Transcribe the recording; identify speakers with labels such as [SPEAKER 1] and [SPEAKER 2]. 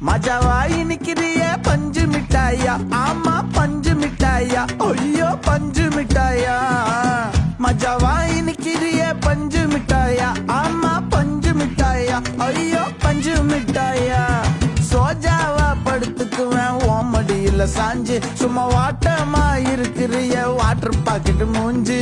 [SPEAKER 1] மஜாவாய் நிக்கிறிய பஞ்சு மிட்டாயா, ஆமா பஞ்சு மிட்டாயா, ஐயோ பஞ்சு மிட்டாயா. மஜாவாய் நிக்கிறிய பஞ்சு மிட்டாயா, ஆமா பஞ்சு மிட்டாயா, ஐயோ பஞ்சு மிட்டாயா. சோஜாவா படுத்துக்குவேன் ஓமடியில சாஞ்சு, சும்மா வாட்டமா இருக்கிறிய வாட்டர் பாக்கெட் மூஞ்சு.